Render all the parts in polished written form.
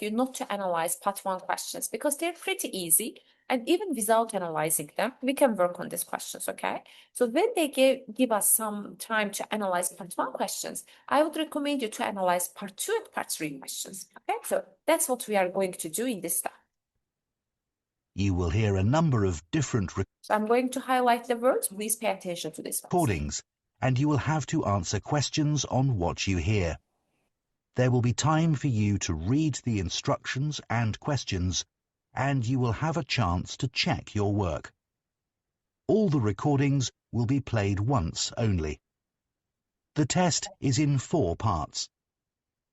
you not to analyze part 1 questions because they're pretty easy. And even without analyzing them, we can work on these questions, okay? So when they give us some time to analyze part 1 questions, I would recommend you to analyze part 2 and part 3 questions, okay? So that's what we are going to do in this step. You will hear a number of different So I'm going to highlight the words. Please pay attention to this. recordings, and you will have to answer questions on what you hear. There will be time for you to read the instructions and questions, and you will have a chance to check your work. All the recordings will be played once only. The test is in 4 parts.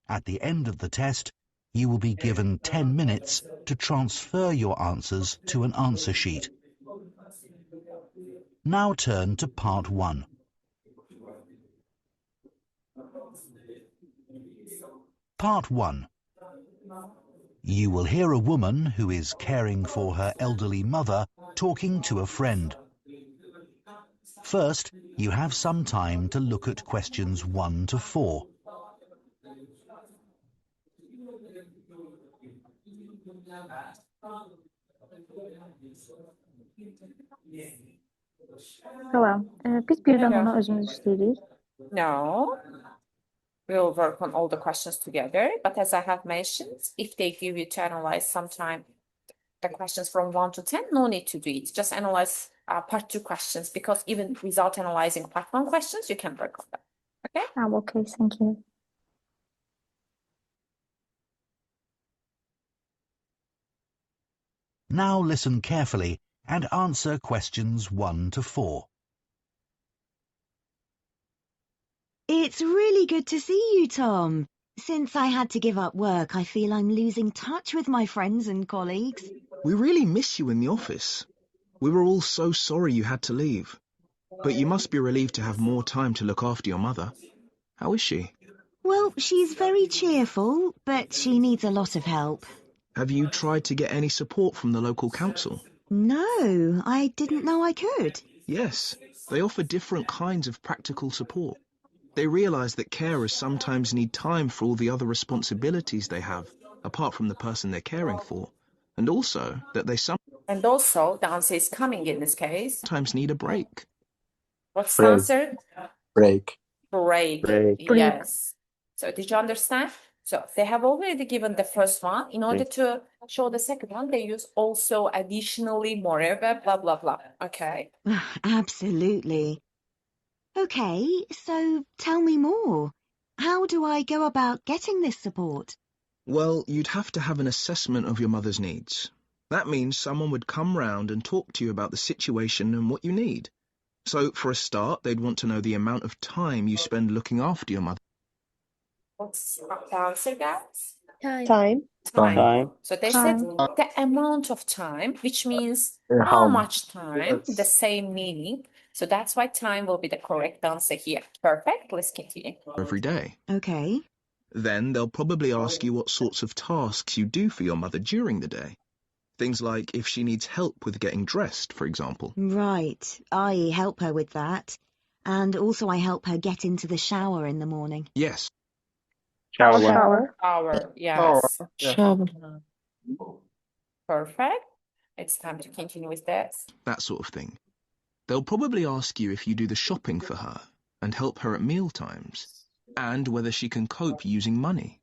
At the end of the test, you will be given 10 minutes to transfer your answers to an answer sheet. Now turn to part 1. Part 1. You will hear a woman who is caring for her elderly mother talking to a friend. First, you have some time to look at questions 1 to 4. Tamam. Biz birden ona özümüz işleyirik. No. We'll work on all the questions together. But as I have mentioned, if they give you to analyze sometime the questions from 1 to 10, no need to do it. Just analyze part 2 questions because even without analyzing part 1 questions, you can work on them. Okay? Okay, thank you. Now listen carefully and answer questions 1 to 4. It's really good to see you, Tom. Since I had to give up work, I feel I'm losing touch with my friends and colleagues. We really miss you in the office. We were all so sorry you had to leave. But you must be relieved to have more time to look after your mother. How is she? Well, she's very cheerful, but she needs a lot of help. Have you tried to get any support from the local council? No, I didn't know I could. Yes, they offer different kinds of practical support. They realise that carers sometimes need time for all the other responsibilities they have, apart from the person they're caring for, and also that they And also, the answer is coming in this case. sometimes need a break. What's the answer? Break. Break. Yes. So did you understand? So they have already given the first one. In order to show the second one, they use also, additionally, moreover, blah, blah, blah. Okay. Absolutely. Okay, so tell me more. How do I go about getting this support? Well, you'd have to have an assessment of your mother's needs. That means someone would come round and talk to you about the situation and what you need. So, for a start, they'd want to know the amount of time you spend looking after your mother. What's the answer, guys? Time. Time. So they said the amount of time, which means How how much time, Yes. the same meaning. So that's why time will be the correct answer here. Perfect. Let's continue. Every day. Okay. Then they'll probably ask you what sorts of tasks you do for your mother during the day. Things like if she needs help with getting dressed, for example. Right. I help her with that. And also I help her get into the shower in the morning. Yes. Shower. Yes. Shower. Perfect. It's time to continue with this. That sort of thing. They'll probably ask you if you do the shopping for her and help her at meal times, and whether she can cope using money.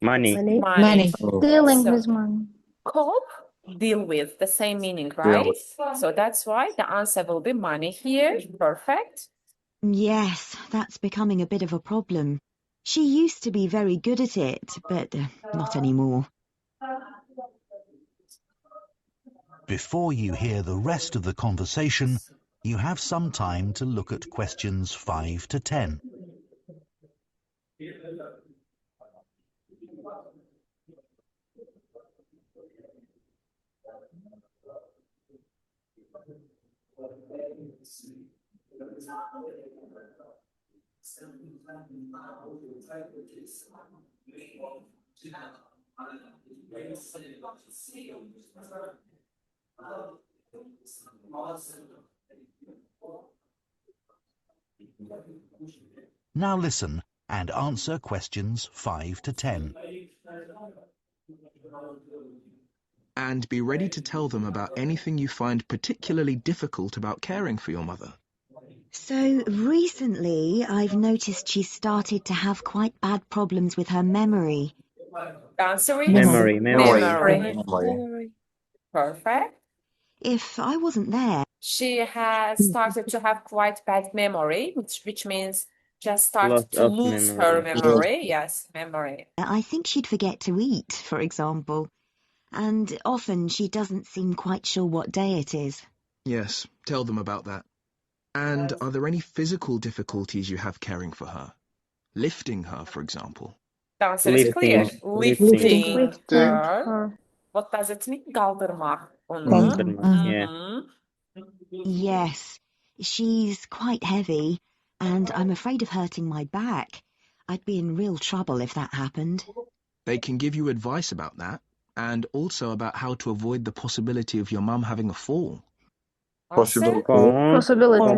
Money. Money. Oh. Dealing So- with money. Cope, deal with, the same meaning, right? So that's why the answer will be money here. Perfect. Yes, that's becoming a bit of a problem. She used to be very good at it, but not anymore. Before you hear the rest of the conversation, you have some time to look at questions 5 to 10. Now listen and answer questions 5 to 10. And be ready to tell them about anything you find particularly difficult about caring for your mother. So recently, I've noticed she's started to have quite bad problems with her memory. The answer is Memory. memory. Perfect. If I wasn't there, She has started to have quite bad memory, which means just started Loss to of lose her memory. memory. Yes, memory. I think she'd forget to eat, for example. And often she doesn't seem quite sure what day it is. Yes, tell them about that. And are there any physical difficulties you have caring for her? Lifting her, for example. The answer is clear. Lifting. Lifting her. What does it mean? Kaldırmak onu. Kaldırmak, yeah. Mhm. Yes, she's quite heavy, and I'm afraid of hurting my back. I'd be in real trouble if that happened. They can give you advice about that, and also about how to avoid the possibility of your mum having a fall. Answer? Possibility.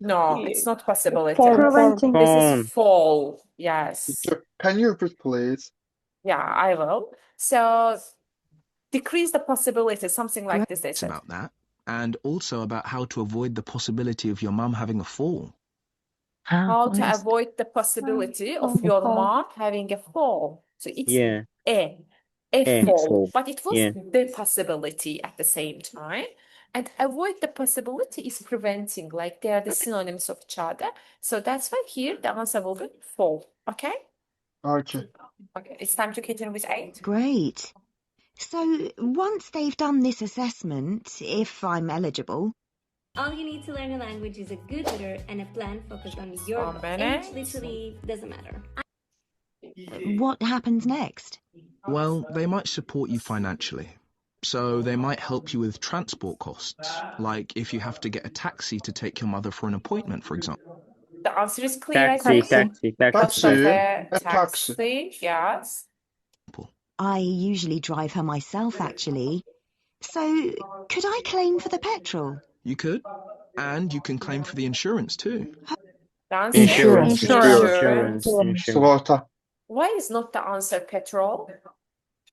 No, it's not possibility. Preventing. This Fall. is fall. Yes. Can you repeat, please? Yeah, I will. So decrease the possibility, something like this, they It's said. about that, and also about how to avoid the possibility of your mum having a fall. How to avoid the possibility of your mom having a fall. So it's Yeah. a fall, Fall. but it was Yeah. the possibility at the same time. And avoid the possibility is preventing, like they are the synonyms of each other. So that's why here the answer will be fall. Okay? Okay. Okay, it's time to continue with 8. Great. So once they've done this assessment, if I'm eligible, All you need to learn a language is a good tutor and a plan focused on your One goals. And minute. it literally doesn't matter. what happens next? Well, they might support you financially. So they might help you with transport costs, like if you have to get a taxi to take your mother for an appointment, for example. The answer is clear, I Taxi, think. taxi, Cost taxi. of Taxi. a A taxi. taxi, yes. I usually drive her myself, actually. So could I claim for the petrol? You could, and you can claim for the insurance too. The answer? Insurance. Insurance. Sigorta. Why is not the answer petrol?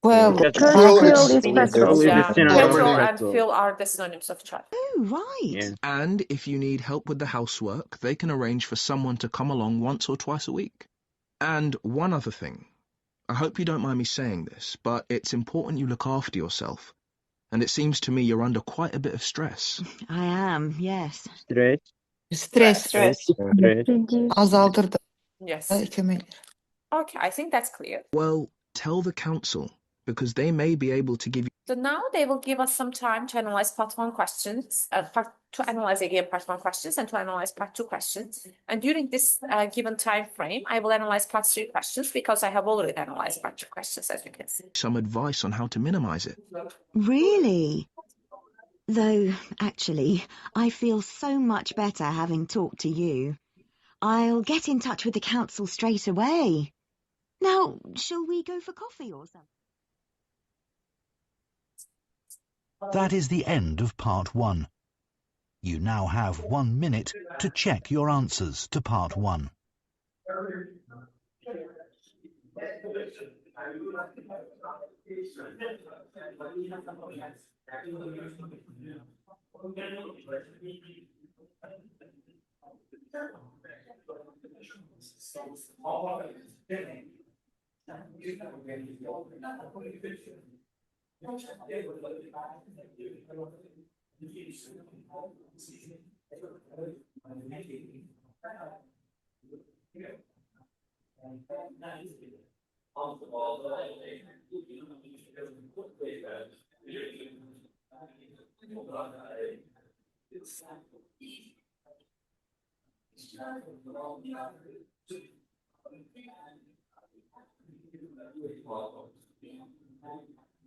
Because Fuel Fuel is is petrol. is a Yeah, synonym of petrol and petrol. fuel are the synonyms of each other. Oh, right. Yeah. And if you need help with the housework, they can arrange for someone to come along once or twice a week. And one other thing. I hope you don't mind me saying this, but it's important you look after yourself. And it seems to me you're under quite a bit of stress. I am, yes. Stress. Reduce. Yes. Okay, I think that's clear. Well, tell the council, because they may be able to give you So now they will give us some time to analyze part 1 questions, to analyze again part 1 questions and to analyze part 2 questions. And during this given time frame, I will analyze part 3 questions because I have already analyzed part 2 questions, as you can see. some advice on how to minimize it. Really? Though, actually, I feel so much better having talked to you. I'll get in touch with the council straight away. Now, shall we go for coffee or something? That is the end of part 1. You now have 1 minute to check your answers to part 1.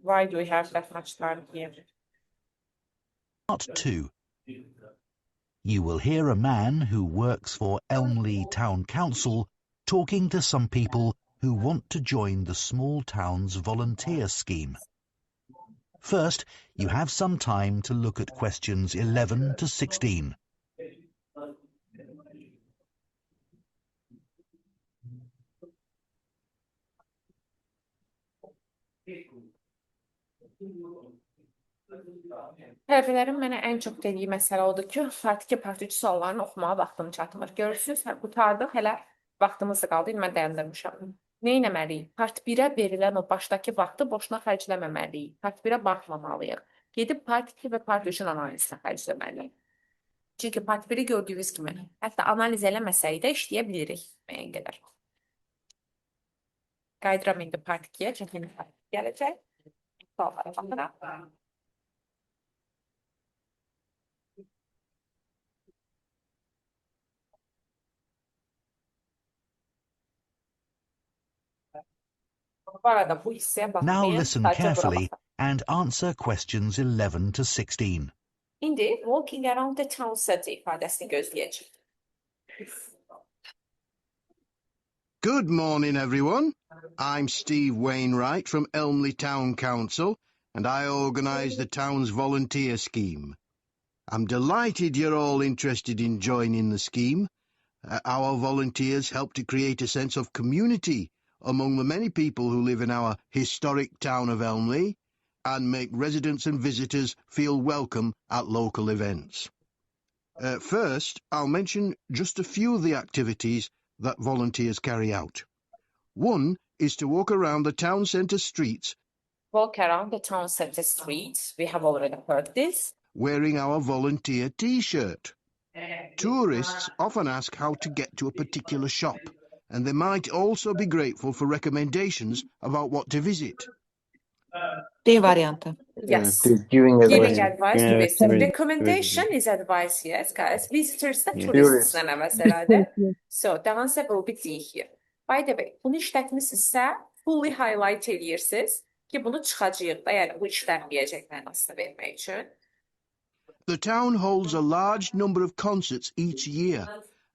Why do we have that much time here? Part 2. You will hear a man who works for Elmley Town Council talking to some people who want to join the small town's volunteer scheme. First, you have some time to look at questions 11 to 16. Tələbələrin mənə ən çox dediyi məsələ odur ki, part 2, part 3 suallarını oxumağa vaxtım çatmır. Görürsünüz, qurtardıq, hələ vaxtımız da qaldı, mən dayandırmışam. Nə etməliyik? Part 1-ə verilən o başdakı vaxtı boşuna xərcləməməliyik. Part 1-ə baxmamalıyıq. Gedib part 2 və part 3-ün analizinə xərcləməliyik. Çünki part 1-i gördüyünüz kimi, hətta analiz eləməsək də işləyə bilirik müəyyən qədər. Qayıdıram indi part 2-yə, çünki gələcək. Suallara baxıram. Bu arada bu hissəyə Now baxmayın, listen sadəcə bura carefully baxın. and answer questions 11 to 16. İndi walking around the town center ifadəsini gözləyəcək. Good morning, everyone. I'm Steve Wainwright from Elmley Town Council, and I organise the town's volunteer scheme. I'm delighted you're all interested in joining the scheme. Our volunteers help to create a sense of community among the many people who live in our historic town of Elmley and make residents and visitors feel welcome at local events. First, I'll mention just a few of the activities that volunteers carry out. One is to walk around the town centre streets Walk around the town center streets. We have already heard this. wearing our volunteer T-shirt. Tourists often ask how to get to a particular shop, and they might also be grateful for recommendations about what to visit. D variantı. Yes. Giving Giving advice. advice to Yeah, visitors. yeah. Recommendation is advice, yes, guys. Visitors da Yeah. tourists məsələdir. So, the answer will be D here. By the way, bunu işlətmisinizsə, fully highlight edirsiniz ki, bunu çıxacağıq da, yəni bu işlənməyəcək mənasını vermək üçün. The town holds a large number of concerts each year,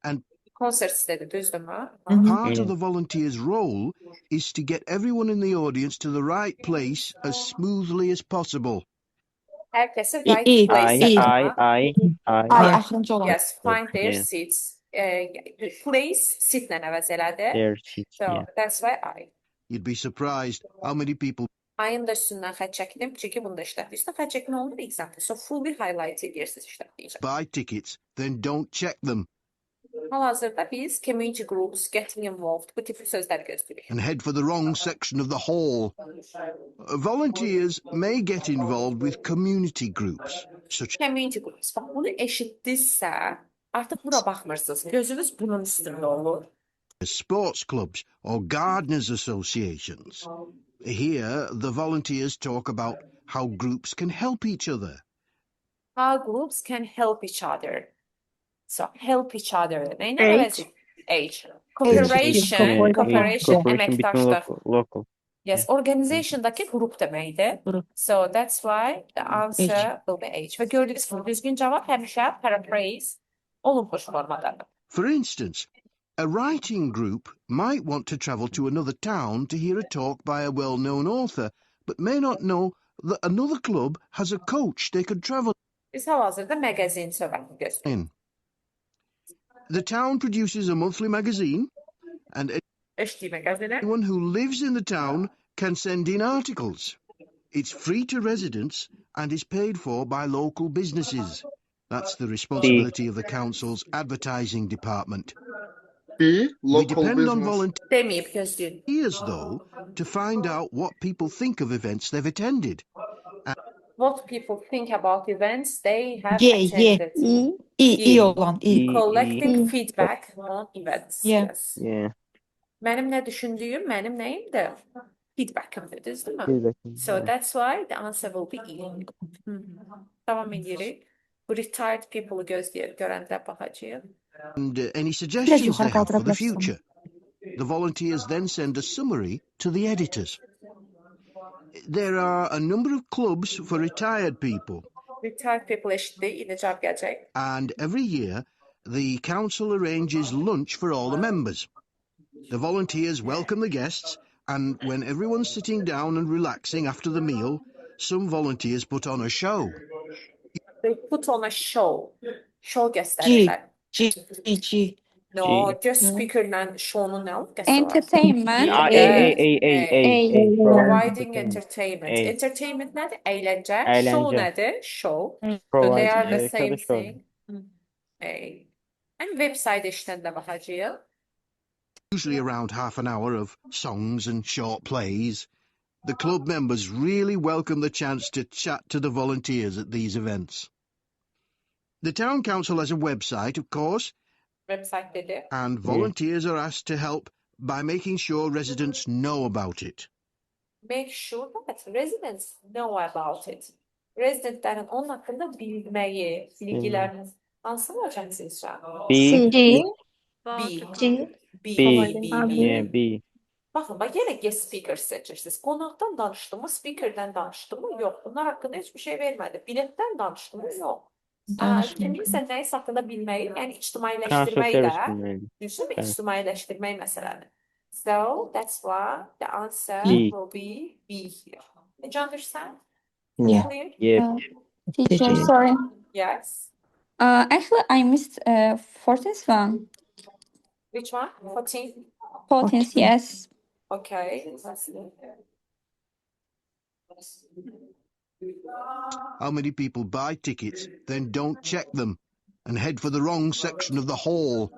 and Konsert istədi, düzdürmü? part of the volunteer's role is to get everyone in the audience to the right place as smoothly as possible. Hər kəsi İ, right İ, place İ. Ay, Find- axırıncı olan. Yes, find their Yeah. seats. Place sit-lə əvəz elədi. Their seats, So, yeah. that's why I. You'd be surprised how many people Ayın da üstündən xətt çəkdim, çünki bunu da işlətdik. Üstə xətt çəkmə olur example. So, fully highlight edirsiniz işlətdiyəcək. buy tickets, then don't check them Hal-hazırda biz community groups getting involved bu tip sözləri gözləyirik. and head for the wrong section of the hall. Volunteers may get involved with community groups, such Community groups. Bax, bunu eşitdinizsə, artıq bura baxmırsınız. Gözünüz bunun üstündə olur. as sports clubs or gardeners associations. Here, the volunteers talk about how groups can help each other. How groups can help each other. So, help each other. Nəyinə H. əvəz? H. Cooperation, Yeah, cooperation, Cooperation between əməkdaşlar. local. Yes, organization'dakı grup deməkdir. Grup. So that's why the answer will be H. Və gördüyünüz kimi düzgün cavab həmişə paraphrase olunmuş formadadır. For instance, a writing group might want to travel to another town to hear a talk by a well-known author, but may not know that another club has a coach they could travel Biz hal-hazırda məqazin söhbətini gözləyirik. in. The town produces a monthly magazine, and Eşitdik məqazini. anyone who lives in the town can send in articles. It's free to residents and is paid for by local businesses. That's the responsibility of the council's advertising department. B. We Local depend on business. Deməyib gözləyin. volunteers, though, to find out what people think of events they've attended. What people think about events they have G, G. attended. İ olan, İ. Collecting feedback on events. Yeah. Yes. Yeah. Mənim nə düşündüyüm, mənim nəyimdir? Feedback'ımdır, düzdürmü? Feedback'ım, So yeah. that's why the answer will be E. Davam edirik. Bu retired people-u görəndə baxacağıq. And any suggestions they yukarı have for the kaldırabilirsin. future. The volunteers then send a summary to the editors. There are a number of clubs for retired people, Retired people eşitdir, indi cavab gələcək. and every year the council arranges lunch for all the members. The volunteers welcome the guests, and when everyone's sitting down and relaxing after the meal, some volunteers put on a show. They put on a show. Show G, göstərirlər. G. No, just speaker'la show'un nə alakası var? Entertainment. A, Providing entertainment. A. Entertainment nədir? Əyləcə. Show Əyləncə. nədir? Show. So they are the same show. thing. A. And website işləndə baxacağıq. Usually around half an hour of songs and short plays. The club members really welcome the chance to chat to the volunteers at these events. The town council has a website, of course, Website dedi. and volunteers are asked to help by making sure residents know about it. Make sure that residents know about it. Residentlərin onun haqqında bilməyi, bilgiləriniz hansı olacaq sizcə? B. B. Baxın, bax, yenə guest speaker seçirsiniz. Qonaqdan danışdı mı, speakerdən danışdı mı? Yox. Bunlar haqqında heç bir şey vermədi. Biletdən danışdı mı? Yox. Kiminsə nəyisə haqqında bilməyi, yəni ictimailəşdirməyi də, düşünün, ictimailəşdirmək məsələni. So, that's why the answer will be B here. Did you understand? Yeah. Clear? Yeah. Teacher, sorry. Yes. Actually, I missed 14th one. Which one? 14? 14th, yes. Okay. Let's see. How many people buy tickets, then don't check them, and head for the wrong section of the hall?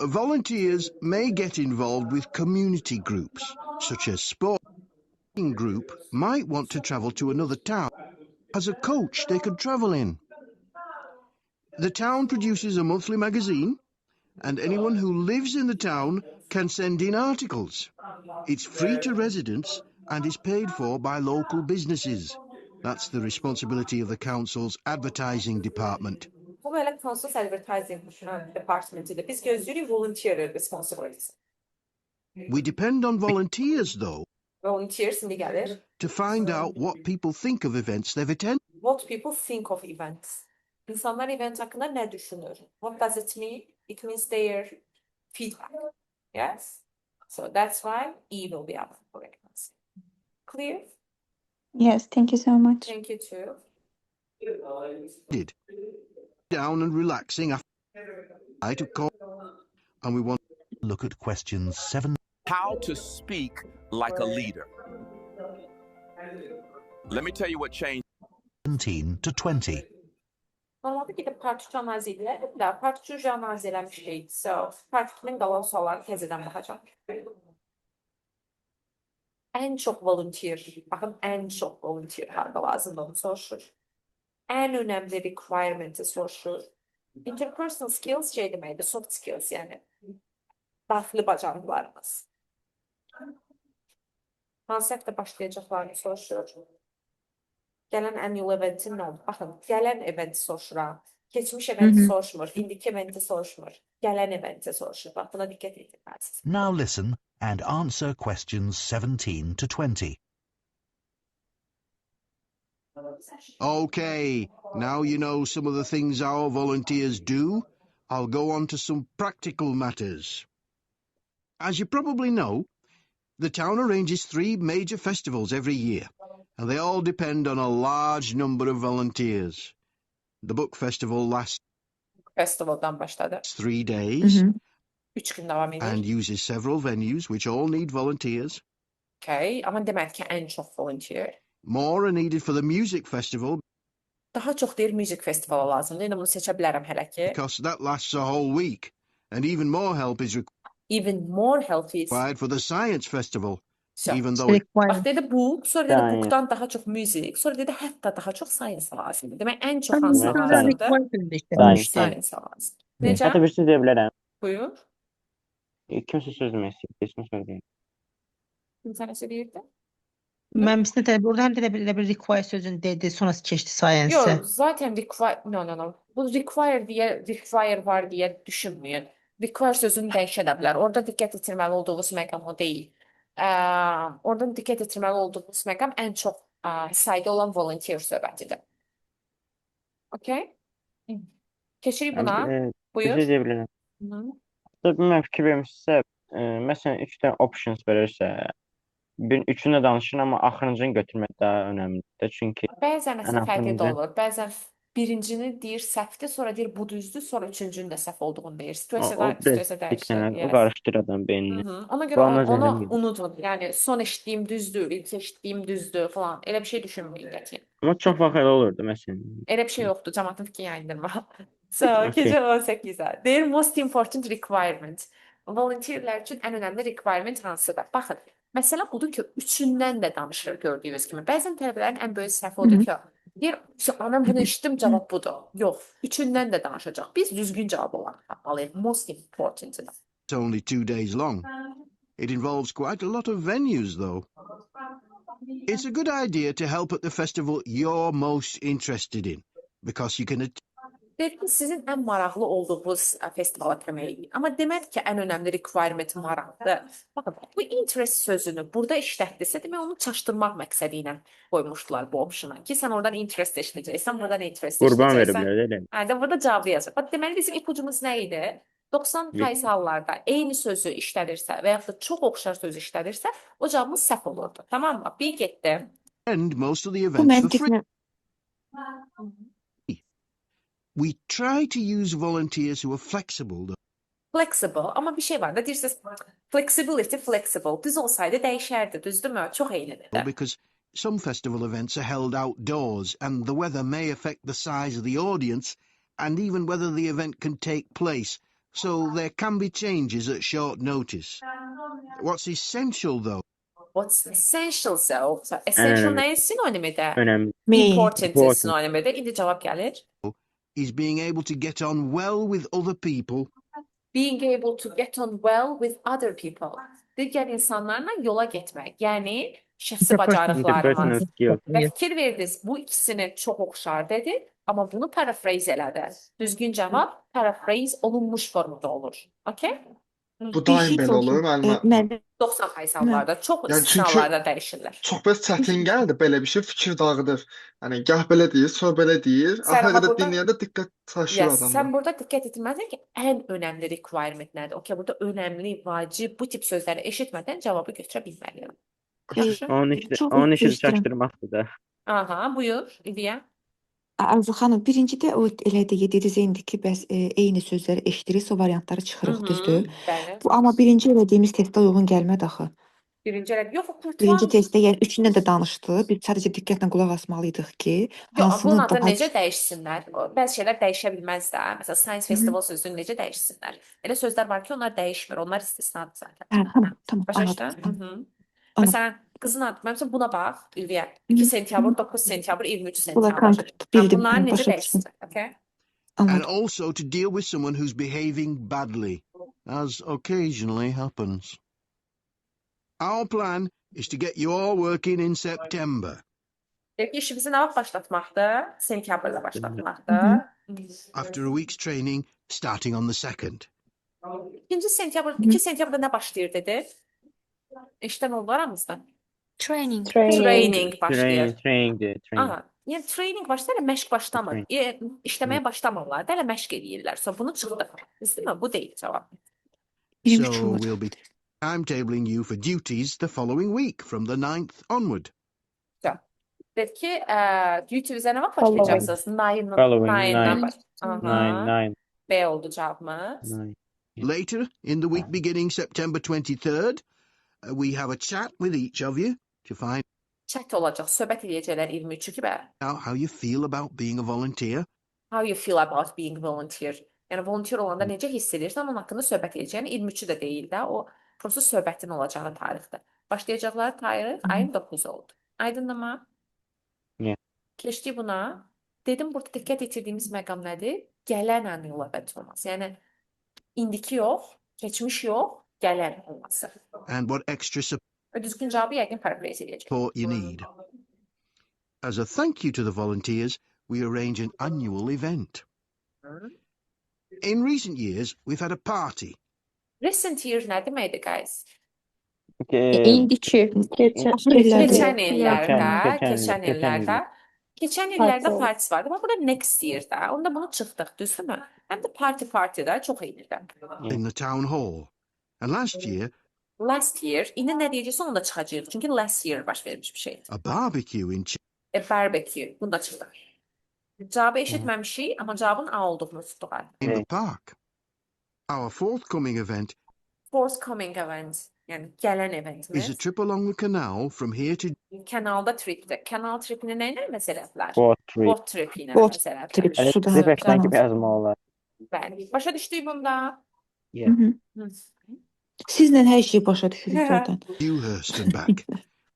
Volunteers may get involved with community groups, such as sporting group might want to travel to another town. As a coach, they could travel in. The town produces a monthly magazine, and anyone who lives in the town can send in articles. It's free to residents and is paid for by local businesses. That's the responsibility of the council's advertising department. Bu böyle Council's Advertising Department'ı biz gözlüyoruz volunteer responsibilities. We depend on volunteers, though, Volunteers şimdi gelir. to find out what people think of events they've attended. What people think of events. İnsanlar event hakkında ne düşünür? What does it mean? It means their feedback. Yes? So that's why E will be our correct answer. Clear? Yes, thank you so much. Thank you too. Down and relaxing after night of course, and we want to look at questions 7. How to speak like a leader. Let me tell you what changed. 17 to 20. Normalde gidip part 3 analiz edilir. Part 3 analiz eləmişdik. So, part 2'nin qalan sualları təzədən baxacağım. En çok volunteer, bakın en çok volunteer harda lazımdır onu soruşur. En önemli requirement'i soruşur. Interpersonal skills şey deməkdir, soft skills yani. Daxili bacarıqlarımız. Hansı həftə başlayacaqlarını soruşur. Gələn annual eventin nə oldu? Baxın, gələn eventi soruşuram. Keçmiş eventi soruşmur, indiki eventi soruşmur. Gələn eventi soruşur. Bax, buna diqqət etməlisiniz. Now listen and answer questions 17 to 20. Okay, now you know some of the things our volunteers do. I'll go on to some practical matters. As you probably know, the town arranges 3 major festivals every year, and they all depend on a large number of volunteers. The book festival lasts Festivaldan başladı. 3 days 3 gün devam edir. and uses several venues which all need volunteers. Okay, ama demək ki en çox volunteer. More are needed for the music festival Daha çox deyir müzik festivalı lazımdır. İndi bunu seçə bilərəm hələ ki. because that lasts a whole week, and even more help is Even more help is. required for the science festival, So, even though it bax dedi book, sonra dedi Science. book'tan daha çox müzik, sonra dedi hətta daha çox science lazımdır. Demək en çox hansı lazımdır? Science lazım. Necə? Hətta bir söz deyə bilərəm. Buyur. Kimsə söz demək istəyir, kimsə söz deyir. Kimsə nəsə deyirdi? Ben bir de burada hem de bir require sözünü dedi sonrası keçti Yok, science. zaten require, no. Bu require var diye düşünmeyin. Require sözünü dəyişə də bilər. Orada diqqət etdirməli olduğunuz məqam o deyil. Oradan diqqət etdirməli olduğunuz məqam ən çox sayda olan volunteer söhbətidir. Okay? Keçirik buna. Bir Buyur. söz deyə bilərəm. Hı. Mən fikir vermişsə, məsələn 3 dənə options verirsə, üçünü də danışın, amma axırıncını götürmək daha önəmlidir. Çünki Bəzən məsələ fərqli də olur. Bəzən Birincini deyir səhvdir, sonra deyir bu düzdür, sonra üçüncünün də səhv olduğunu deyir. O Situasiyadan biraz situasiya bir dəyişir. tane Yes. karıştır adam beynini. Ona Bu görə ana onu zəhrim gibi. unudun. Yəni son eşitdiyim düzdür, ilk eşitdiyim düzdür falan. Elə bir şey düşünməyin qətiyyən. Ama çok vaxt elə olurdu məsələn. Elə bir şey yoxdur. Cəmaatın fikrini yayındırma. So, Okay. gecə 18-ə. Their most important requirement. Volunteerlər üçün ən önəmli requirement hansıdır? Baxın, məsələ budur ki, üçündən də danışır gördüyünüz kimi. Bəzən tələbələrin ən böyük səhvi odur ki, deyir, anam bunu eşitdim, cavab budur. Yox, üçündən də danışacaq. Biz düzgün cavab olaraq tapmalıyıq. Most important. It's only 2 days long. It involves quite a lot of venues, though. It's a good idea to help at the festival you're most interested in, because you can Deyir ki, sizin ən maraqlı olduğunuz festivala kömək edin. Amma demək ki, ən önəmli requirement maraqdır. Baxın, bu interest sözünü burada işlətdirsə, demək onu çaşdırmaq məqsədi ilə qoymuşdular bu optiona. Ki, sən oradan interest eşidəcəksən, buradan interest Qurban eşidəcəksən. veriblər elə. Hə, də burada cavabı yazır. Bax, deməli bizim ipucumuz nə idi? 90% hallarda eyni sözü işlədirsə və yaxud da çox oxşar söz işlədirsə, o cavabımız səhv olurdu. Tamam mı? Bir getdi. attend most of the Bu events for free. məntiqlə We try to use volunteers who are flexible, though. Flexible, amma bir şey var da deyirsiniz flexibility, flexible. Düz olsaydı dəyişərdi, düzdürmü? Çox eynidir də. Because some festival events are held outdoors and the weather may affect the size of the audience and even whether the event can take place, so there can be changes at short notice. What's essential, though, What's essential so? So essential önemli. nəyin sinonimidir? Önemli. Important'in Important. sinonimidir. İndi cavab gəlir. is being able to get on well with other people Being able to get on well with other people. Digər insanlarla yola getmək. Yəni şəxsi Interpersonal bacarıqlarımız. skills. Və fikir verdiniz, bu ikisini çox oxşar dedi, amma bunu paraphrase elədi. Düzgün cavab paraphrase olunmuş formada olur. Okay? Bu daim belə olur. Müəllim 90% hallarda, çox Yəni istisnalarda dəyişirlər. Çox bəs çətin gəldi belə bir şey, fikir dağıdır. Yəni gah belə deyir, sonra belə deyir. Sən Axırda amma burada- dinləyəndə diqqət çaşır Yes, adamda. sən burada diqqət etməlisən ki, ən önəmli requirement nədir? Okay, burada önəmli, vacib bu tip sözləri eşitmədən cavabı götürə bilməliyəm. Yaxşı? Çox Onun işi istəyirəm. çaşdırmaqdır da. Aha, buyur, İlya. Arzu xanım, birincidə o elə dediniz indi ki, bəs eyni sözləri eşidirik, o variantları çıxırıq, düzdür? Bəli. Bu amma birinci elədiyimiz testə uyğun gəlmədi axı. Birinci elə yox, Birinci Kurtuan. testdə yəni üçündən də danışdı. Biz sadəcə diqqətlə qulaq asmalıydıq ki, Yox, bunun hansını adını daha necə dəyişsinlər? Bəzi şeylər dəyişə bilməz də. Məsələn, Science Festival sözünü necə dəyişsinlər? Elə sözlər var ki, onlar dəyişmir. Onlar istisnadır zaten. Hə, tamam, Başa anladım. düşdün? Hı-hı. Anladım. Məsələn, qızın adı, məsələn, buna bax, İlya. 2 sentyabr, 9 sentyabr, 23 Bunlar sentyabr. konkret bildim, Bunları necə başa düşdüm. dəyişsinlər? Okay? and Anladım. also to deal with someone who's behaving badly, as occasionally happens. Our plan is to get you all working in September. Deyir ki, işimizi nə vaxt başlatmaqdır? Sentyabrda başlatmaqdır. After a week's training, starting on the 2nd. 2 sentyabr, 2 sentyabrda nə başlayır dedi? İşdən oldu aramızda. Training. Training başlayır. Trainingdir. Aha, yəni training başlayır, məşq başlamır. İşləməyə başlamırlar da, elə məşq eləyirlər. So bunu çıxdıq. Değil mi? Bu deyil cavab. Birinci So olmadı. we'll be timetabling you for duties the following week from the 9th onward. Dedi ki, duty-bizə nə vaxt başlayacaqsınız? Following 9-dan nine. baş. Aha. 9. B oldu cavabımız. Later, in the week beginning September 23rd, we have a chat with each of you to find Chat olacaq, söhbət eləyəcəklər 23-ü ki, out how you feel about being a volunteer. how you feel about being volunteer. Yəni volunteer olanda necə hiss edirsən, onun haqqında söhbət edəcəyini 23-ü də deyil də, o prosta söhbətin olacağı tarixdə. Başlayacaqları tarix ayın 9 oldu. Aydınmı? Yeah. Keçdik buna. Dedim burada diqqət etirdiyimiz məqam nədir? Gələn an ilavəti olması. Yəni indiki yox, keçmiş yox, gələn olması. And what extra Düzgün cavabı yəqin paraphrase edəcək. support you need. As a thank you to the volunteers, we arrange an annual event. In recent years, we've had a party. Recent year nə deməkdir, guys? İndiki. Keçən illərdə, keçən illərdə Parti. partisi vardı. Amma burada next year'da. Onda bunu çıxdıq, düzdürmü? Həm də party-da çox eynidir. In the town hall. And last year, Last year, indi nə deyəcəksə onu da çıxacağıq. Çünki last year baş vermiş bir şey. a barbecue in Barbecue, bunu da çıxdıq. Cavabı eşitməmişik, amma cavabın A olduğunu tutduq. In the Evet. park. Our forthcoming event Forthcoming event, yəni gələn is a eventimiz. trip along the canal from here to Kənalda tripdir. Kənal tripini nə ilə məsələ edilər? Boat trip. Boat trip ilə Boat məsələ trip, edilər. suda, Size beşten kanal. gibi yazma olar. Bəli. Başa düşdük bunda? Yeah. Hı. Hı. Sizlə hər şeyi başa düşürük zaten. Dewhurst and back.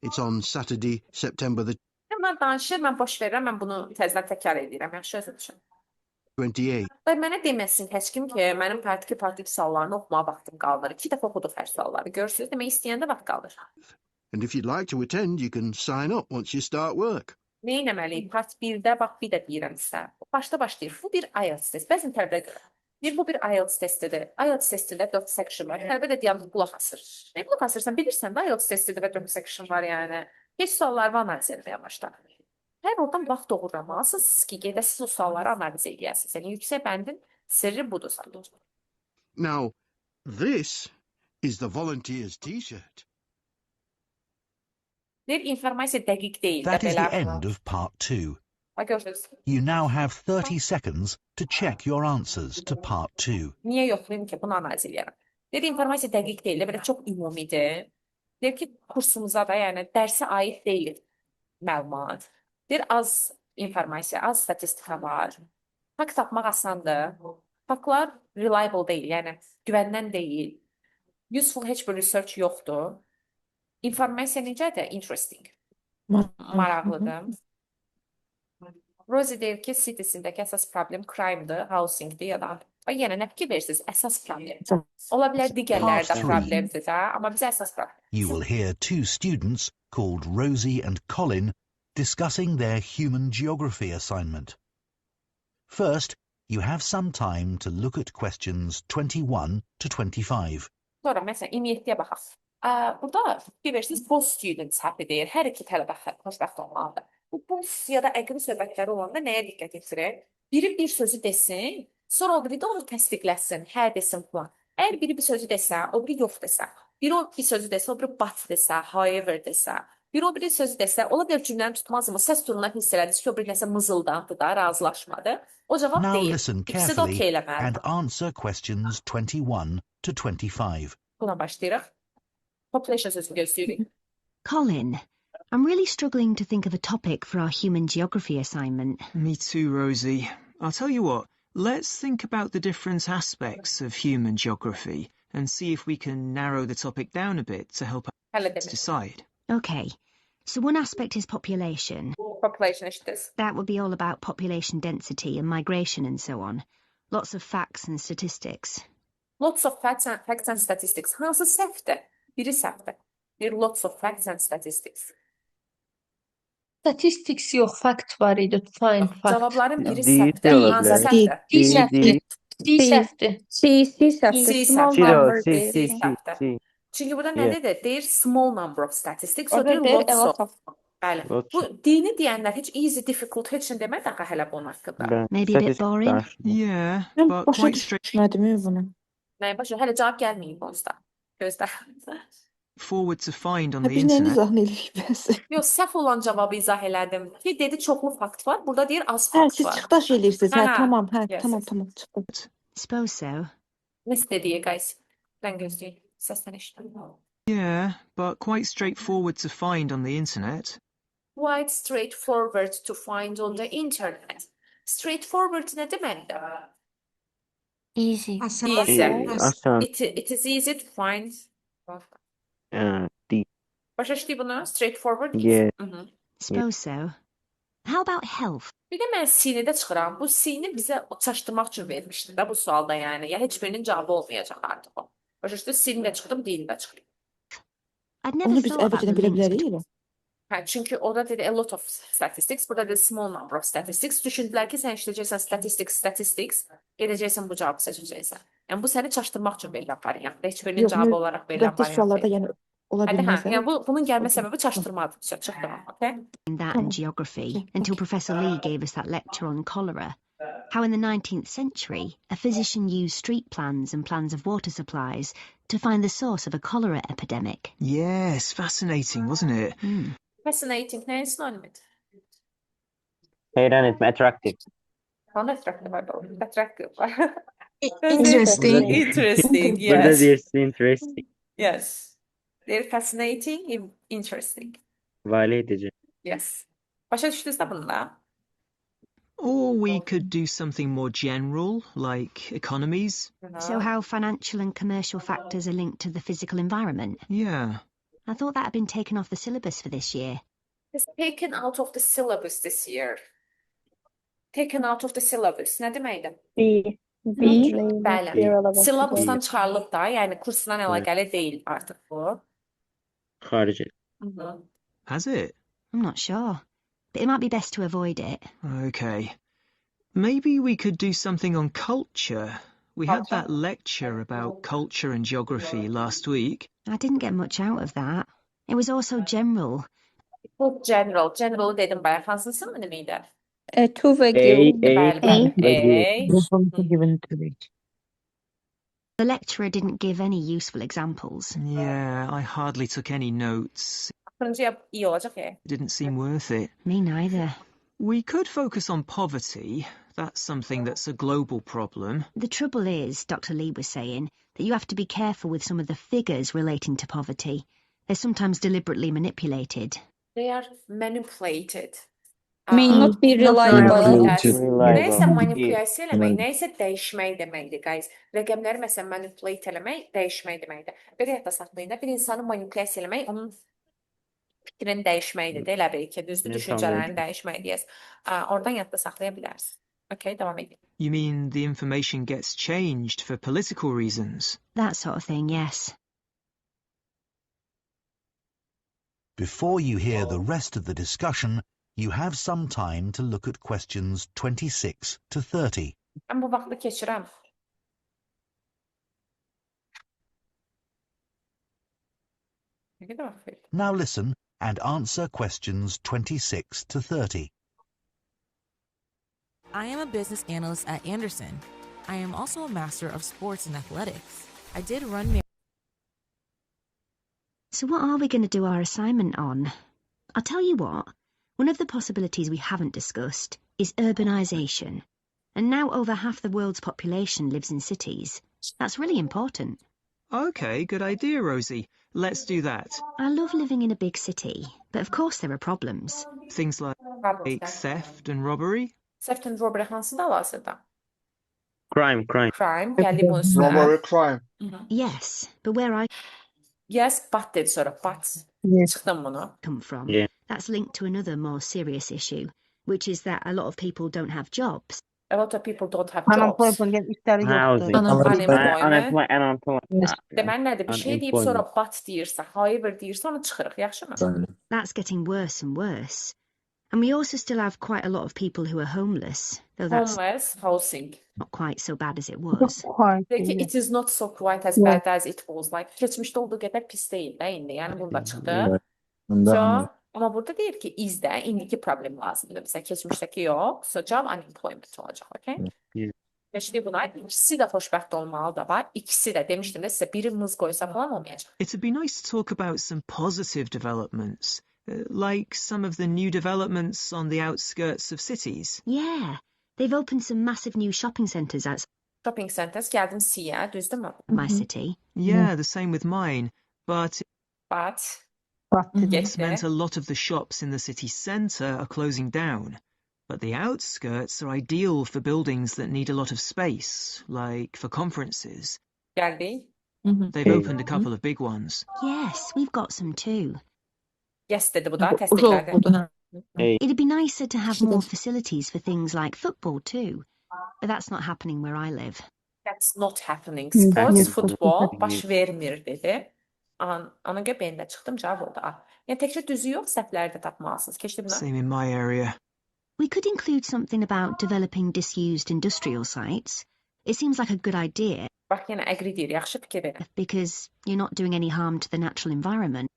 It's on Saturday, September the Mən danışır, mən boş verirəm, mən bunu təzədən təkrar edirəm. Yaxşı özüm üçün. 28th. Və mənə deməsin heç kim ki, mənim praktik suallarını oxumağa vaxtım qalır. 2 dəfə oxuduq hər sualları. Görürsünüz, demək istəyəndə vaxt qalır. And if you'd like to attend, you can sign up once you start work. Nə etməliyik? Part 1-də bax bir də deyirəm sizə. Başda başlayır. Bu bir IELTS test. Bəzən tələbələr görə. Bu bir IELTS testidir. IELTS testində 4 section var. Tələbə də deyəm qulaq asır. Nə qulaq asırsan bilirsən də IELTS testidir və 4 section var yəni. Heç sualları analiz etməyə başla. Hər oradan vaxt doğramalısınız ki, gedəsiniz o sualları analiz edəsiniz. Yəni yüksək bəndin sirri budur sadəcə. Now, this is the volunteers t-shirt. Deyir, informasiya dəqiq deyil də That is belə. the end of part 2. Bax görürsünüz. You now have 30 seconds to check your answers to part 2. Niyə yoxlayım ki, bunu analiz edərəm. Deyir, informasiya dəqiq deyil, belə çox ümumidir. Deyir ki, kursumuza da, yəni dərsə aid deyil məlumat. Deyir, az informasiya, az statistika var. Fakt tapmaq asandır. Faktlar reliable deyil, yəni güvəndən deyil. Useful heç bir research yoxdur. İnformasiya necədir? Interesting. Maraqlıdır. Rosie deyir ki, citysindəki əsas problem crime-dır, housing-dir ya da yenə nə fikir verirsiniz? Əsas problem. Ola bilər digərləri də Part three. problemdir də, amma bizə əsas problem. You will hear 2 students called Rosie and Colin discussing their human geography assignment. First, you have some time to look at questions 21 to 25. Sonra məsələn 27-yə baxaq. Burada fikir verirsiniz, both students happy deyir. Hər iki tələbə xoşbəxt olmalıdır. Bu both ya da əqli söhbətləri olanda nəyə diqqət yetirir? Biri bir sözü desin, sonra o biri də onu təsdiqləsin, hə desin falan. Əgər biri bir sözü desə, o biri yox desə, biri o bir sözü desə, o biri but desə, however desə, biri o biri sözü desə, ola bilər cümləni tutmaz mı? Səs tonundan hiss elədiniz ki, o biri nəsə mızıldandı da, razılaşmadı. O cavab Now deyil. listen İkisi də carefully okey and eləməlidir. answer questions 21 to 25. Buna başlayırıq. Population sözü gözləyirik. Colin, I'm really struggling to think of a topic for our human geography assignment. Me too, Rosie. I'll tell you what, let's think about the different aspects of human geography and see if we can narrow the topic down a bit to help Hələ us demək. decide. Okay, so one aspect is population. Population eşitiriz. That would be all about population density and migration and so on. Lots of facts and statistics. Lots of facts and statistics. Hansı səhvdir? Biri səhvdir. Bir lots of facts and statistics. Statistics yox, fact var idi. Find fact. Cavabların biri Değil səhvdir. de Hansı olabilir. səhvdir? D səhvdir. D C. səhvdir. C səhvdir. C Small səhvdir. number C, deyil. C, C C, səhvdir. C. Çünki burada Yeah. nə dedi? Deyir small number of statistics. O Orada deyir deyir lots a lot of. of. Bəli. Lots Bu of. dini deyənlər heç easy, difficult heç nə demədi axı hələ bunun haqqında. Ben Maybe a bit statistik boring? danıştım. Yeah, Ben but başa quite düşmədim bunu. Nəyə başa? Hələ cavab gəlməyib onsda. Gözlə. straightforward to find on Ha, the biz nəyini internet. izah edirik bəs? Yox, səhv olan cavabı izah elədim. Ki dedi çoxlu fakt var, burada deyir az Hə, fakt siz var. çıxdaş eləyirsiniz. Hə, Hə, tamam, hə, yes, tamam, yes. tamam, çıxdım. Suppose so. Nə istədiyi guys? Mən gözləyim. Səsdən eşidirəm. Yeah, but quite straightforward to find on the internet. Quite straightforward to find on the internet. Straightforward nə deməkdir? Easy. Easy. Asan. It is easy to find. D. Başa düşdük bunu? Straightforward. Yeah. Mhm. Suppose so. How about health? Bir də mən C-də çıxıram. Bu C-ni bizə çaşdırmaq üçün vermişdim də bu sualda yəni. Ya heç birinin cavabı olmayacaq artıq o. Başa düşdü? C-ni də çıxdım, D-ni də çıxdım. I'd never Onu biz thought about the əvvəlcədən bilə links between bilərik. Hə, çünki orada dedi a lot of statistics, burada dedi small number of statistics. Düşündülər ki, sən işləyəcəksən statistics, gedəcəksən bu cavabı seçəcəksən. Yəni bu səni çaşdırmaq üçün verilən variantdır. Heç birinin Yox, cavabı olaraq verilən müqəddəs suallarda variant deyil. yəni ola Hə, bilməz. yəni bunun gəlmə Okay. səbəbi çaşdırmadır. Çıxdım, okay? that Tamam. and geography Okay, until okay. Professor Lee gave us that lecture on cholera. How in the 19th century, a physician used street plans and plans of water supplies to find the source of a cholera epidemic. Yes, fascinating, wasn't it? Hmm. Fascinating, nə sinonimidir? Heyran etme, attractive. Not attractive, I believe. Attractive. Interesting. Interesting, Burada yes. diyorsun interesting. Yes. They're fascinating, interesting. Vale edici. Yes. Başa düşdünüz də bunda? Or we could do something more general, like economies. So how financial and commercial factors are linked to the physical environment. Yeah. I thought that had been taken off the syllabus for this year. It's taken out of the syllabus this year. Taken out of the syllabus. Nə deməkdir? Bəli. Syllabusdan çıxarılıb da, yəni kursla əlaqəli deyil artıq bu. Harici. Has it? I'm not sure, but it might be best to avoid it. Okay. Maybe we could do something on culture. We had that lecture about culture and geography last week. I didn't get much out of that. It was also general. Bu general. General dedim bayaq. Hansısı mı deməkdir? To ve Bəli, bəli. Given to it. The lecturer didn't give any useful examples. Yeah, I hardly took any notes. Axırıncıya iyi olacaq ya. It didn't seem worth it. Me neither. We could focus on poverty. That's something that's a global problem. The trouble is, Dr. Lee was saying, that you have to be careful with some of the figures relating to poverty. They're sometimes deliberately manipulated. They are manipulated. may not be reliable. Nəysə manipulyasiya eləmək, nəysə dəyişmək deməkdir, guys. Rəqəmləri məsələn manipulate eləmək, dəyişmək deməkdir. Bir yadda saxlayın da, bir insanı manipulyasiya eləmək, onun fikrini dəyişməkdir də, elə bil ki, düzdür, düşüncələrini dəyişmək deyəs. Oradan yadda saxlaya bilərsiniz. Okay, devam edin. You mean the information gets changed for political reasons? That sort of thing, yes. Before you hear the rest of the discussion, you have some time to look at questions 26 to 30. Mən bu vaxtı keçirəm. Now listen and answer questions 26 to 30. I am a business analyst at Anderson. I am also a master of sports and athletics. I did run. So what are we going to do our assignment on? I'll tell you what. One of the possibilities we haven't discussed is urbanisation. And now over half the world's population lives in cities. That's really important. Okay, good idea, Rosie. Let's do that. I love living in a big city, but of course there are problems. Things like theft and robbery. Theft and robbery hansıda hal-hazırda? Crime. Crime, gəldik bunun üstünə. Robbery, crime. Yes, but where I Yes, but dedi sonra, but. Çıxdım bunu. come from, Yeah. that's linked to another more serious issue, which is that a lot of people don't have jobs. A lot of people don't have jobs. Unemployment işləri Housing. yoxdur. Unemployment. Deməli nədir? Bir şey deyib sonra but deyirsə, however deyirsə, onu çıxırıq, yaxşımı? That's getting worse and worse. And we also still have quite a lot of people who are homeless, though that's Homeless, housing. not quite so bad as it was. Peki, it is not so quite as bad as it was. Like, keçmişdə olduğu qədər pis deyil də indi. Yəni bunda çıxdı. So, amma burada deyir ki, izdə indiki problem lazımdır. Bizə keçmişdəki yox. So, cavab unemployment olacaq, okay? Keçdik buna. İkisi də xoşbəxt olmalı da var. İkisi də demişdim də sizə biri mız qoysa falan olmayacaq. It'd be nice to talk about some positive developments, like some of the new developments on the outskirts of cities. Yeah, they've opened some massive new shopping centres outside Shopping centers, gəldim siyə, düzdürmü? my city. Yeah, the same with mine. But But, it's getdi. meant a lot of the shops in the city centre are closing down. But the outskirts are ideal for buildings that need a lot of space, like for conferences. Gəldik. They've opened a couple of big ones. Yes, we've got some too. Yes dedi bu da, təsdiqlədi. It'd be nicer to have more facilities for things like football too, but that's not happening where I live. That's not happening. Sports, futbol baş vermir dedi. Ona görə beynində çıxdım, cavab oldu. Yəni, təkcə düzü yox, səhvləri də tapmalısınız. Keçdi buna. Same in my area. We could include something about developing disused industrial sites. It seems like a good idea Bax, yenə agree deyir, yaxşı fikir verin. because you're not doing any harm to the natural environment.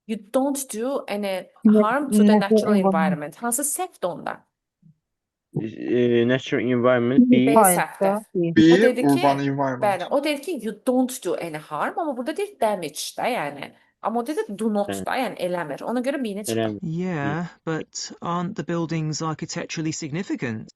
You don't do any harm to the natural environment. Hansı səhvdir onda? Natural environment B bir səhvdir. O Bir, dedi ki, urban environment. bəli, o dedi ki, you don't do any harm, amma burada deyir damage da, yəni. Amma o dedi do not da, yəni eləmir. Ona görə B-ni çıxdım. Yeah, but aren't the buildings architecturally significant?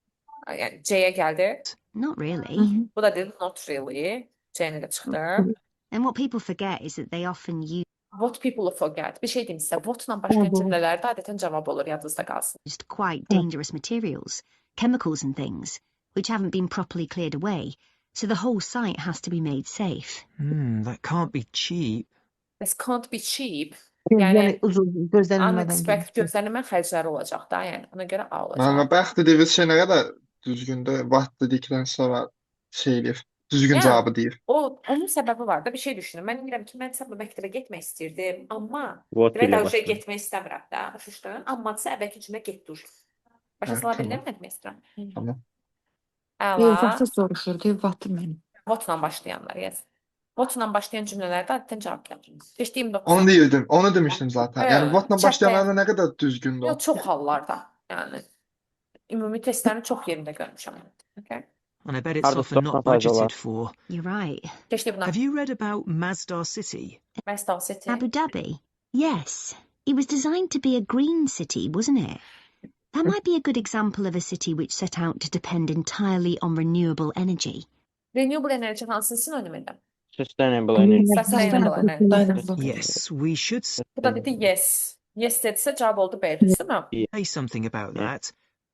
Yəni C-yə gəldi. Not really. Bu da dedi not really. C-ni də çıxdım. And what people forget is that they often use What people forget. Bir şey deyim sizə. What-la başlayan cümlələrdə adətən cavab olur, yadınızda qalsın. quite dangerous materials, chemicals and things, which haven't been properly cleared away, so the whole site has to be made safe. That can't be cheap. This can't be cheap. Yəni Yəni uzun gözlənilmədən. unexpected gözlənilmə xərcləri olacaq da, yəni ona görə A olacaq. Ama bax dediğiniz şey ne kadar düzgündür. What dedikten sonra şey deyir. Düzgün Yəni, cevabı deyir. onun səbəbi var da, bir şey düşünün. Mən deyirəm ki, mən səbəb məktəbə getmək istirdim, amma What demək ilə o şey başlayır? getmək istəmirəm də. Başa düşdün? Ammadısa əvvəlki cümlə getdi uç. Başa sala tamam. bildim nə demək istəyirəm? Tamam. Yox, Əla. vaxtı soruşur, deyir, vatı mənim. What-la başlayanlar, yes. What-la başlayan cümlələrdə adətən cavab gəlir. Keçdiyim 9. Onu değildim. Onu demiştim zaten. Yani what'la çəkdə- başlayanlarda ne kadar düzgündü o. Yox, çox hallarda. Yəni ümumi testlərin çox yerində görmüşəm. Okay. And I bet it's Harda often not stopma fayda var. budgeted for. You're right. Keçdi buna. Have you read about Masdar City? Masdar City. Abu Dhabi? Yes. It was designed to be a green city, wasn't it? That might be a good example of a city which set out to depend entirely on renewable energy. Renewable energy hansını sinonim edir? Sustainable energy. Sustainable energy. Yes, we should Bu da dedi yes. Yes dedisə cavab oldu B, değil mi? say something about that.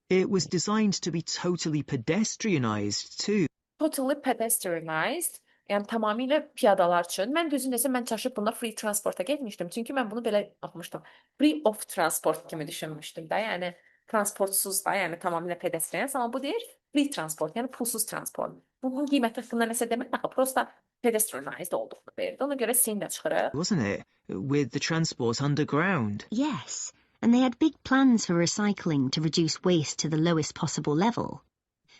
It was designed to be totally pedestrianised too. Totally pedestrianized. Yəni tamamilə piyadalar üçün. Mən düzün desəm mən çaşıb bunda free transporta getmişdim. Çünki mən bunu belə oxumuşdum. Free of transport kimi düşünmüşdüm də. Yəni transportsuz da, yəni tamamilə pedestrian, amma bu deyir free transport, yəni pulsuz transport. Bunun qiyməti haqqında nəsə demək axı, prosta pedestrianized olduğunu verirdi. Ona görə sin də çıxırıq. Wasn't it? With the transport underground. Yes, and they had big plans for recycling to reduce waste to the lowest possible level.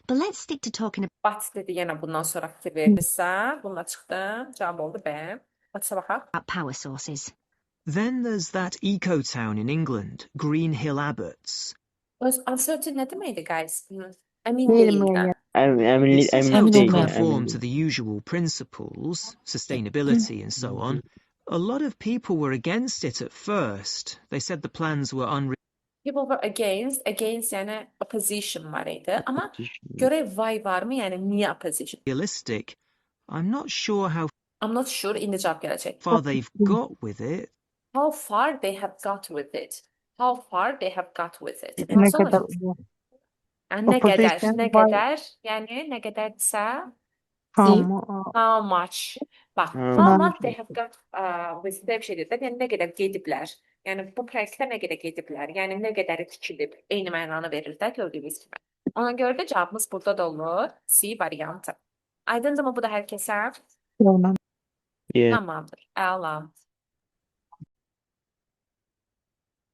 But let's stick to talking Bat dedi yenə bundan sonra fikir verdisə, bununla çıxdım. Cavab oldu B. Batsa baxaq. about power sources. Then there's that eco town in England, Green Hill Abbots. Öz uncertain nə deməkdir, guys? Əmin deyil də. Emin It emin failed to değilim. conform to the usual principles, sustainability and so on. A lot of people were against it at first. They said the plans were People were against yəni opposition var idi. Amma görə why varmı? Yəni niyə opposition? unrealistic. I'm not sure how I'm not sure, indi cavab gələcək. far they've got with it. How far they have got with it. How far they have got with it. Nə Sonra- qədər Yəni nə qədər, Opposition nə why- qədər, yəni nə qədərsə, How how much. Bax, Hmm. how much they have got with bir şey deyir də, yəni nə qədər gediblər. Yəni bu proyektə nə qədər gediblər, yəni nə qədəri tikilib. Eyni mənanı verir də gördüyünüz kimi. Ona görə də cavabımız burada da olur. C variantı. Aydındır mı bu da hər kəsə? yoxla. Yeah. Tamamdır. Əla.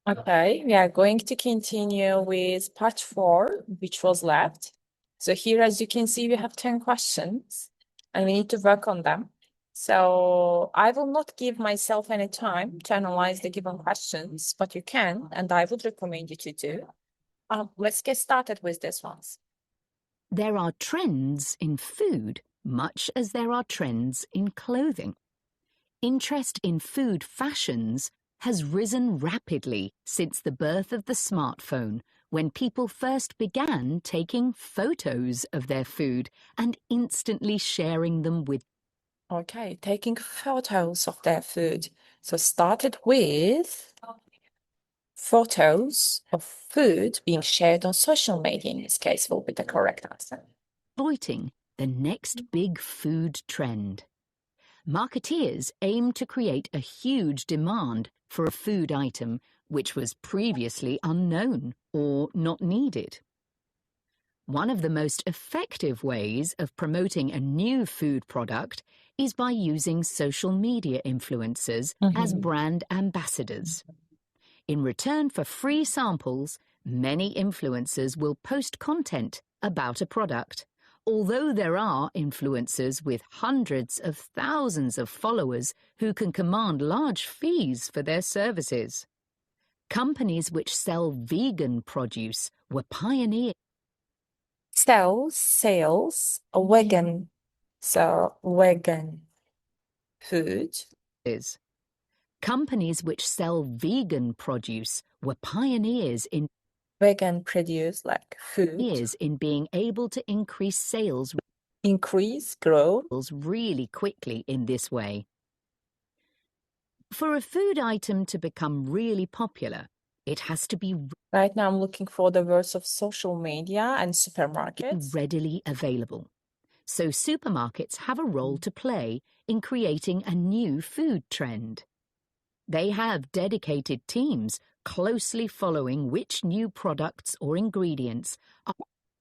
Okay, we are going to continue with part 4, which was left. So here, as you can see, we have 10 questions and we need to work on them. So I will not give myself any time to analyze the given questions, but you can, and I would recommend you to do. Let's get started with this ones. There are trends in food, much as there are trends in clothing. Interest in food fashions has risen rapidly since the birth of the smartphone, when people first began taking photos of their food and instantly sharing them with. Okay, taking photos of their food. So started with photos of food being shared on social media in this case will be the correct answer. Exploiting the next big food trend. Marketeers aim to create a huge demand for a food item which was previously unknown or not needed. One of the most effective ways of promoting a new food product is by using social media influencers as brand ambassadors. In return for free samples, many influencers will post content about a product. Although there are influencers with hundreds of thousands of followers who can command large fees for their services. Companies which sell vegan produce were pioneers. Sales, vegan. So vegan food. Companies which sell vegan produce were pioneers in Vegan produce like food, being able to increase sales grow. really quickly in this way. For a food item to become really popular, it has to be Right now I'm looking for the words of social media and supermarkets. readily available. So supermarkets have a role to play in creating a new food trend. They have dedicated teams closely following which new products or ingredients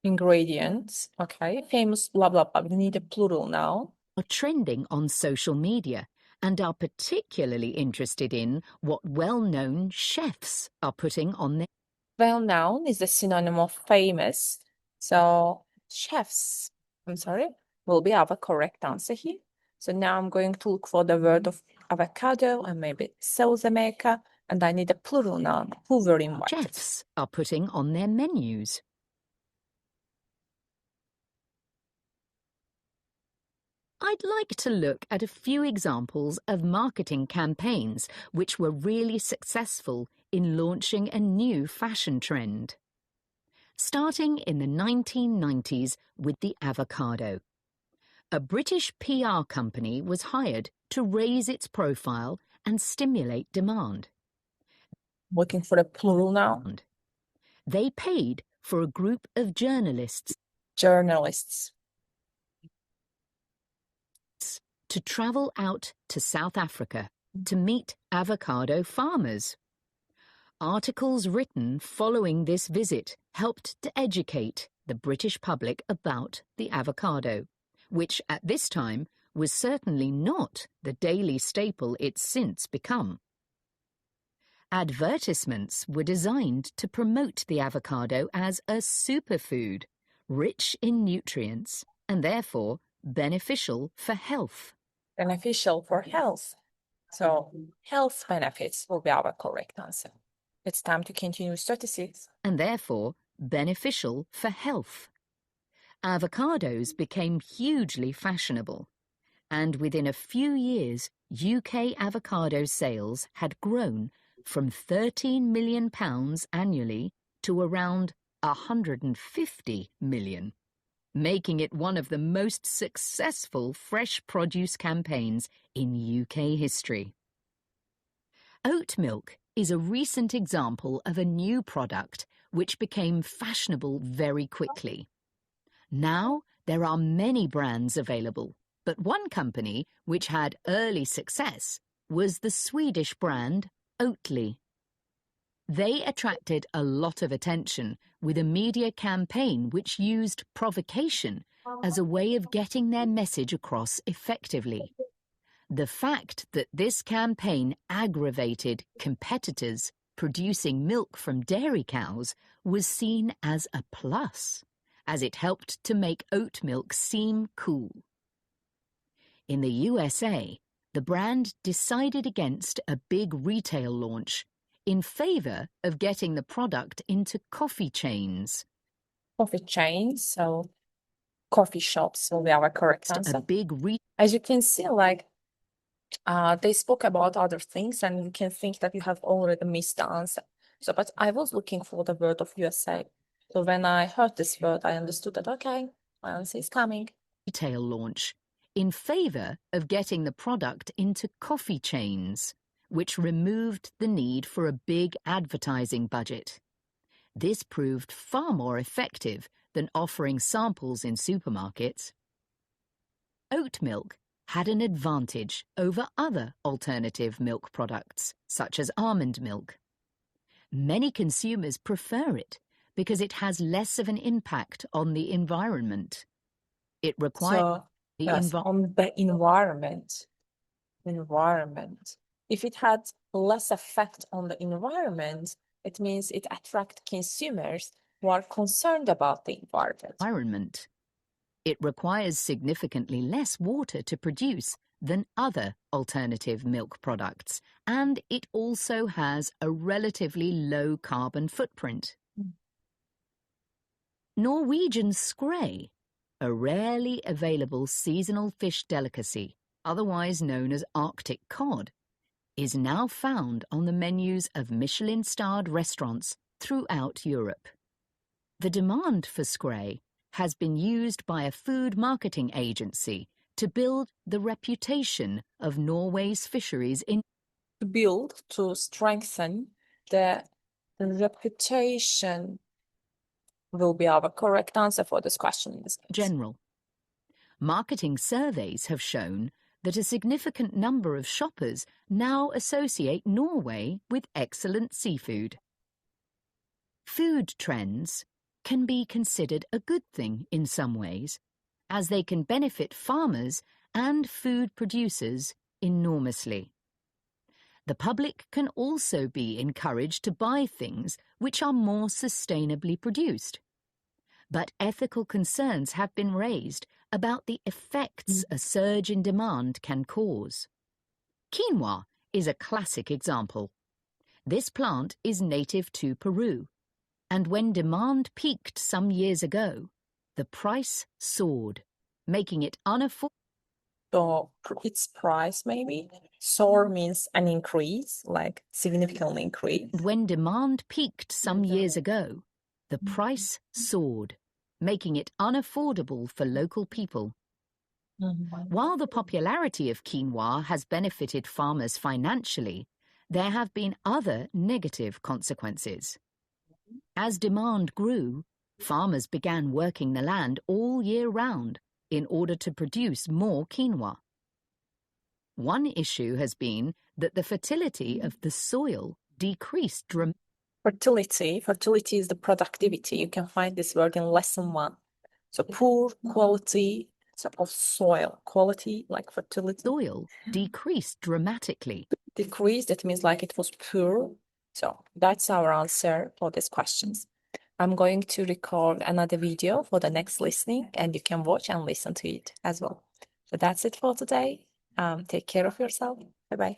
Ingredients, okay. Famous blah blah blah. We need a plural now. are trending on social media and are particularly interested in what well-known chefs are putting on their Well-known is the synonym of famous. So chefs, I'm sorry, will be our correct answer here. So now I'm going to look for the word of avocado and maybe sauce maker, and I need a plural noun. Who were invited? chefs are putting on their menus. I'd like to look at a few examples of marketing campaigns which were really successful in launching a new fashion trend. Starting in the 1990s with the avocado. A British PR company was hired to raise its profile and stimulate demand. Looking for a plural noun. They paid for a group of journalists to travel out to South Africa to meet avocado farmers. Articles written following this visit helped to educate the British public about the avocado, which at this time was certainly not the daily staple it's since become. Advertisements were designed to promote the avocado as a superfood, rich in nutrients and therefore beneficial for health. Beneficial for health. So health benefits will be our correct answer. It's time to continue with 36. And therefore beneficial for health. Avocados became hugely fashionable, and within a few years, UK avocado sales had grown from £13 million annually to around £150 million, making it one of the most successful fresh produce campaigns in UK history. Oat milk is a recent example of a new product which became fashionable very quickly. Now there are many brands available, but one company which had early success was the Swedish brand Oatly. They attracted a lot of attention with a media campaign which used provocation as a way of getting their message across effectively. The fact that this campaign aggravated competitors producing milk from dairy cows was seen as a plus, as it helped to make oat milk seem cool. In the USA, the brand decided against a big retail launch in favour of getting the product into coffee chains. Coffee chains, so coffee shops will be our correct answer. As you can see, like, they spoke about other things and you can think that you have already missed the answer. So, but I was looking for the word of USA. So when I heard this word, I understood that, okay, my answer is coming. Retail launch in favour of getting the product into coffee chains, which removed the need for a big advertising budget. This proved far more effective than offering samples in supermarkets. Oat milk had an advantage over other alternative milk products, such as almond milk. Many consumers prefer it because it has less of an impact on the environment. It requires on the environment. If it had less effect on the environment, it means it attracts consumers who are concerned about the environment. It requires significantly less water to produce than other alternative milk products, and it also has a relatively low carbon footprint. Norwegian skrei, a rarely available seasonal fish delicacy, otherwise known as Arctic cod, is now found on the menus of Michelin-starred restaurants throughout Europe. The demand for Skrei has been used by a food marketing agency to build the reputation of Norway's fisheries in To build, to strengthen the reputation will be our correct answer for this question in this case. general. Marketing surveys have shown that a significant number of shoppers now associate Norway with excellent seafood. Food trends can be considered a good thing in some ways, as they can benefit farmers and food producers enormously. The public can also be encouraged to buy things which are more sustainably produced. But ethical concerns have been raised about the effects a surge in demand can cause. Quinoa is a classic example. This plant is native to Peru, and when demand peaked some years ago, the price soared, making it unaffordable. So its price maybe. Soar means an increase, like significantly increase. When demand peaked some years ago, the price soared, making it unaffordable for local people. While the popularity of quinoa has benefited farmers financially, there have been other negative consequences. As demand grew, farmers began working the land all year round in order to produce more quinoa. One issue has been that the fertility of the soil decreased dramatically. Fertility is the productivity. You can find this word in lesson 1. So poor quality of soil. Quality, like fertility. Soil decreased dramatically. Decreased, that means like it was poor. So that's our answer for these questions. I'm going to record another video for the next listening, and you can watch and listen to it as well. So that's it for today. Take care of yourself. Bye-bye.